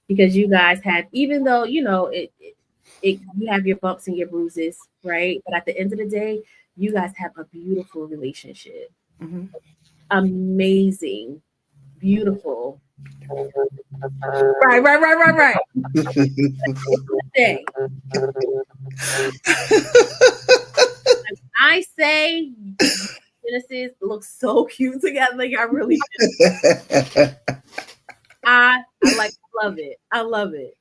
Because you guys have, even though, you have your bumps and your bruises, right? But at the end of the day, you guys have a beautiful relationship. Mm-hmm. Amazing. Beautiful. Right. I say Genesis looks so cute together. Like I really do. I love it. I love it.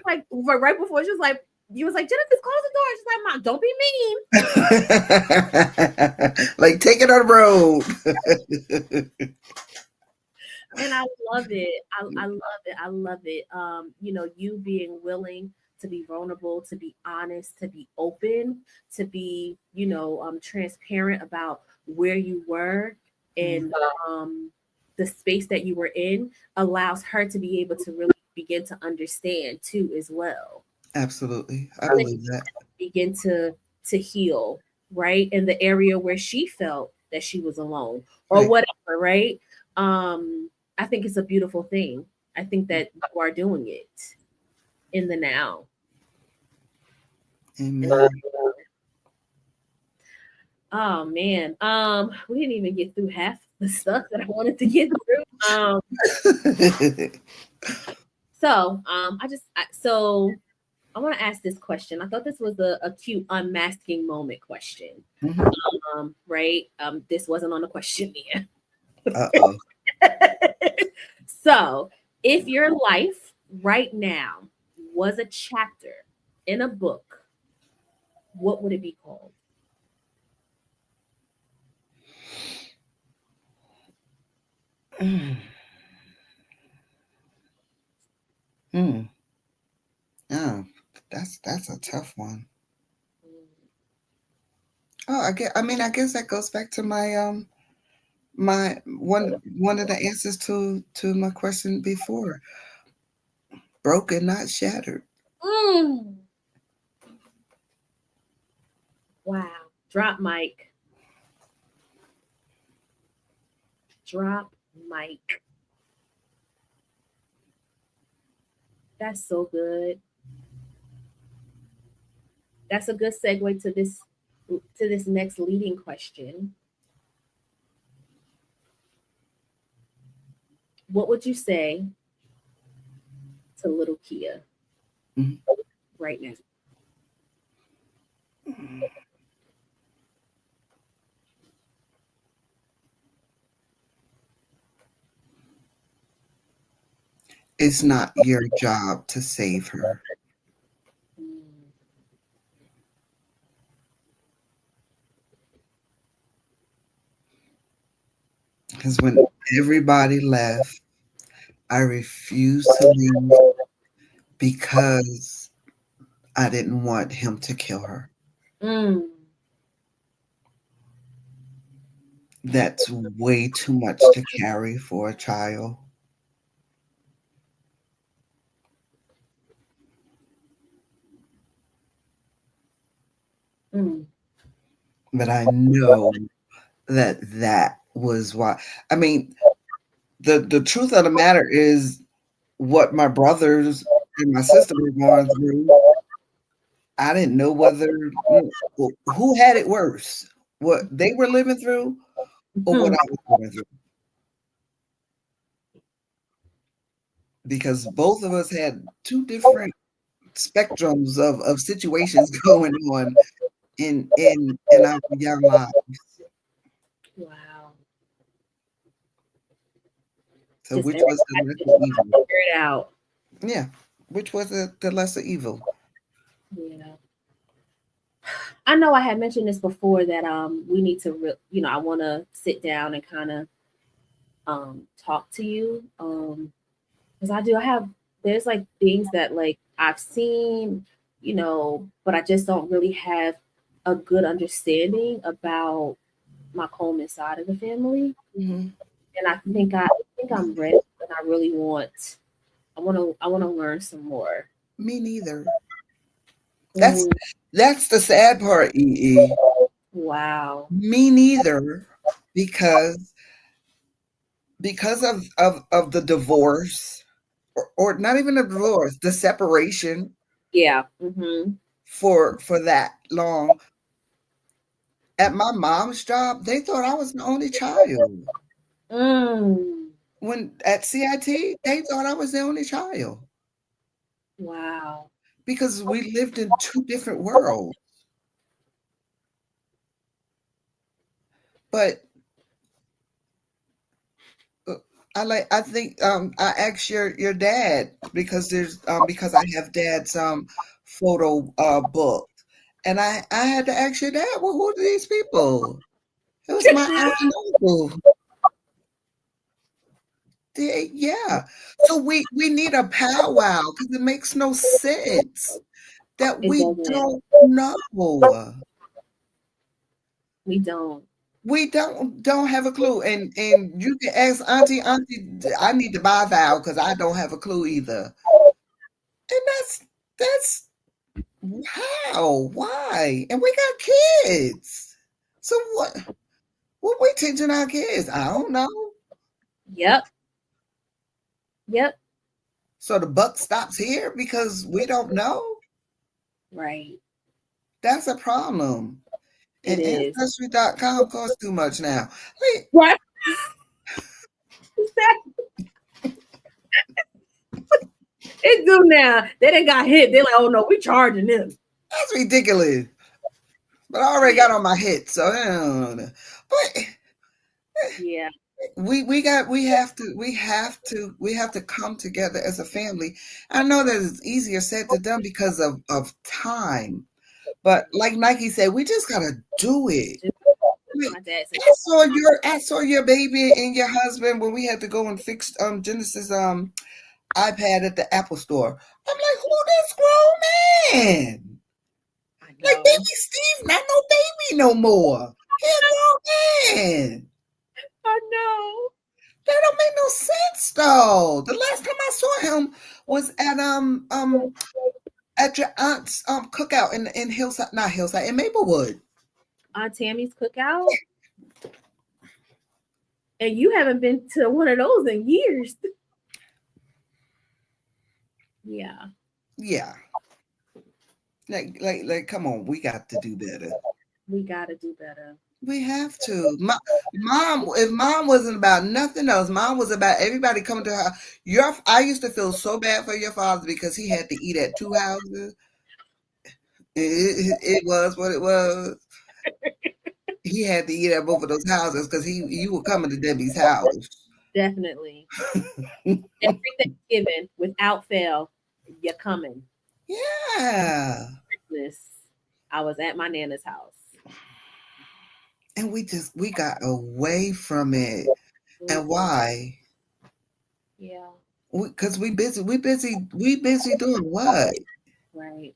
Like right before she was like, you was like, Genesis, close the door. She's like, Mom, don't be mean. Like, take it on the road. And I love it. I love it. I love it. You being willing to be vulnerable, to be honest, to be open, to be, transparent about where you were and the space that you were in allows her to be able to really begin to understand too as well. Absolutely. I believe that. Begin to heal, right? In the area where she felt that she was alone or whatever, right? I think it's a beautiful thing. I think that you are doing it in the now. Amen. Oh man. We didn't even get through half the stuff that I wanted to get through. Um, so I want to ask this question. I thought this was a cute unmasking moment question. Right? This wasn't on the questionnaire. Uh-oh. So, if your life right now was a chapter in a book, what would it be called? Mm. Mm. Oh, that's a tough one. Oh, I guess that goes back to my one of the answers to my question before. Broken, not shattered. Mm. Wow. Drop mic. Drop mic. That's so good. That's a good segue to this next leading question. What would you say to little Kia Mhm. right now? It's not your job to save her. Mm. Because when everybody left, I refused to leave because I didn't want him to kill her. Mm. That's way too much to carry for a child. Mm. But I know that was why. I mean, the truth of the matter is what my brothers and my sister were going through. I didn't know whether who had it worse, what they were living through or what Mm. I was going through. Because both of us had two different spectrums of situations going on in our young lives. Wow. So Just which everybody was the just lesser trying to evil? figure it out. Yeah. Which was the lesser evil? Yeah. I know I had mentioned this before that we need to I want to sit down and kind of talk to you because I have there's like things that like I've seen, but I just don't really have a good understanding about my Coleman side of the family. Mm-hmm. And I think I'm ready and I want to learn some more. Me neither. That's Mm, that's the sad part, EE. wow. Me neither, because of the divorce, or not even a divorce, the separation Yeah. Mm-hmm. for that long. At my mom's job, they thought I was the only child. Mm, When at CIT, they thought I was the only child wow. because we lived in two different worlds. But I think I asked your dad because because I have dad's photo book, and I had to ask your dad, well, who are these people? It was my aunt and uncle. Yeah. So we need a powwow because it makes no sense that It we doesn't. don't know. We don't. We don't have a clue. And you can ask Auntie, I need to buy vow because I don't have a clue either. And that's how, why? And we got kids. So what we teaching our kids? I don't know. Yep. Yep. So the buck stops here because we don't know. Right. That's a problem. It And is. ancestry.com costs too much now. Wait, What? It do now. They done got hit. They're like, oh no, we charging them. That's ridiculous. But I already got on my hit, so I don't know. But Yeah. we have to come together as a family. I know that it's easier said than done because of time. But like Nike said, we just gotta do it. My dad said, I saw your baby and your husband when we had to go and fix Genesis iPad at the Apple store. I'm like, who this grown man? I Like know. baby Steve, not no baby no more. He a grown man. I know. That don't make no sense though. The last time I saw him was at your aunt's cookout in Hillside, not Hillside, in Maplewood. Aunt Tammy's cookout. And you haven't been to one of those in years. Yeah. Yeah. Like, come on, we got to do better. We gotta do better. We have to. Mom, if mom wasn't about nothing else, mom was about everybody coming to her. I used to feel so bad for your father because he had to eat at two houses. It was what it was. He had to eat at both of those houses because you were coming to Debbie's house. Definitely. Every Thanksgiving, without fail, you're coming. Yeah. Christmas, I was at my Nana's house. And we got away from it. And why? Yeah. Because we busy doing what? Right.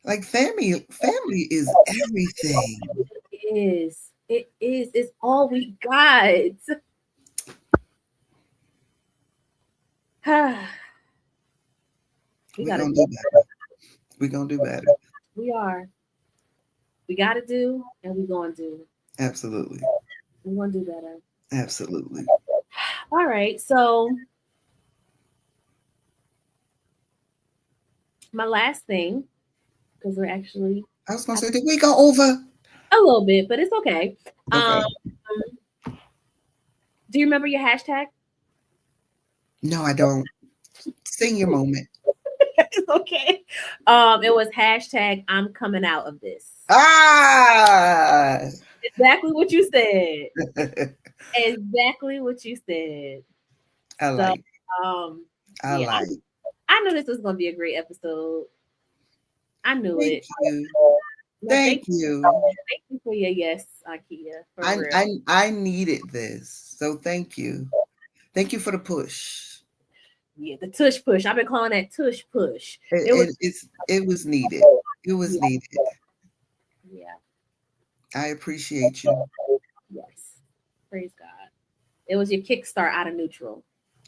Like family is everything. It is. It is. It's all we got. We're gonna do better. We're gonna do better. We are. We gotta do, and we're gonna do. Absolutely. We're gonna do better. Absolutely. All right. So my last thing, because we're actually I was gonna say, did we go over? A little bit, but it's okay. Okay. Do you remember your hashtag? No, I don't. Sing your moment. It's okay. It was hashtag I'm coming out of this. Ah, Exactly what you said. Exactly what you said. I like. I knew this was gonna be a great episode. I knew it. Thank you. Thank you for your yes, Akia. I needed this, so thank you. Thank you for the push. Yeah, the tush push. I've been calling that tush push. It was needed. It was needed. Yeah. I appreciate you. Yes. Praise God. It was your kickstart out of neutral.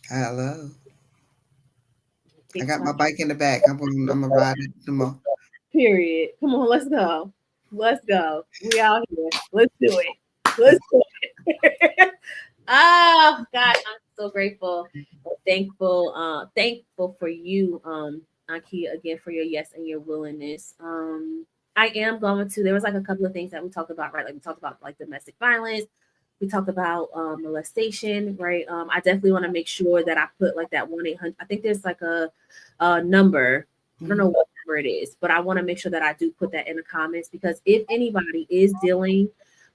Hello. I got my bike in the back. I'm gonna ride it tomorrow. Period. Come on, let's go. Let's go. We out here. Let's do it. Let's do it. Oh gosh, I'm so grateful. Thankful for you, Akia, again, for your yes and your willingness. I am going to, there was like a couple of things that we talked about, right? Like we talked about like domestic violence. We talked about molestation, right? I definitely want to make sure that I put like that 1-800. I think there's like a number. I don't know what number it is, but I want to make sure that I do put that in the comments, because if anybody is dealing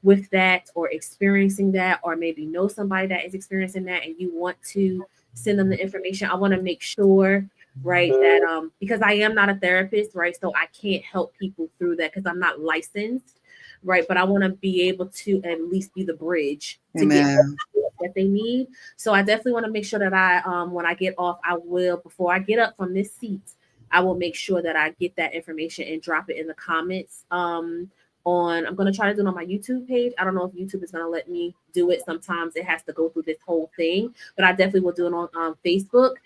with that or experiencing that, or maybe know somebody that is experiencing that and you want to send them the information, I want to make sure, right, that because I am not a therapist, right, so I can't help people through that because I'm not licensed, right, but I want to be able to at least be the bridge to get that they need. So I definitely want to make sure that I when I get off, I will, before I get up from this seat, I will make sure that I get that information and drop it in the comments. I'm going to try to do it on my YouTube page. I don't know if YouTube is going to let me do it. Sometimes it has to go through this whole thing, but I definitely will do it on Facebook.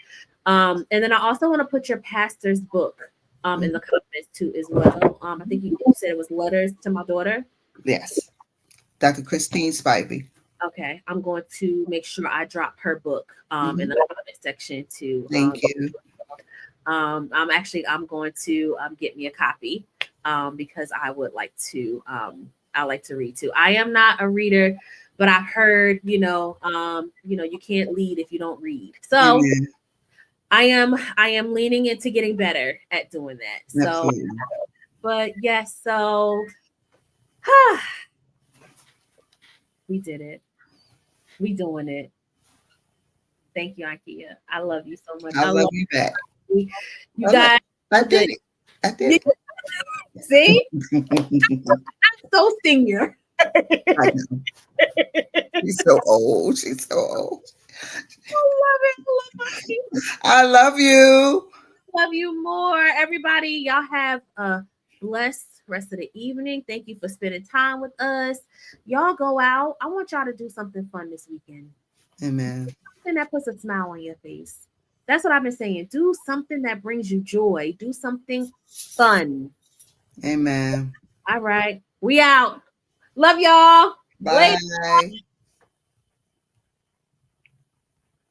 And then I also want to put your pastor's book in the comments too as well. I think you said it was Letters to My Daughter. Yes. Dr. Christine Spivey. Okay. I'm going to make sure I drop her book in the comment section too. Thank you. I'm going to get me a copy because I would like to I like to read too. I am not a reader, but I've heard, you can't lead if you don't read. So I am leaning into getting better at doing that. So, Absolutely. but yes, so we did it. We doing it. Thank you, IKEA. I love you so much. I love you back. You guys. I did it. I did it. See? So senior. I know. She's so old. She's so old. I love it. I love you. Love you more. Everybody, y'all have a blessed rest of the evening. Thank you for spending time with us. Y'all go out. I want y'all to do something fun this weekend. Amen. Something that puts a smile on your face. That's what I've been saying. Do something that brings you joy. Do something fun. Amen. All right. We out. Love y'all. Bye. Later.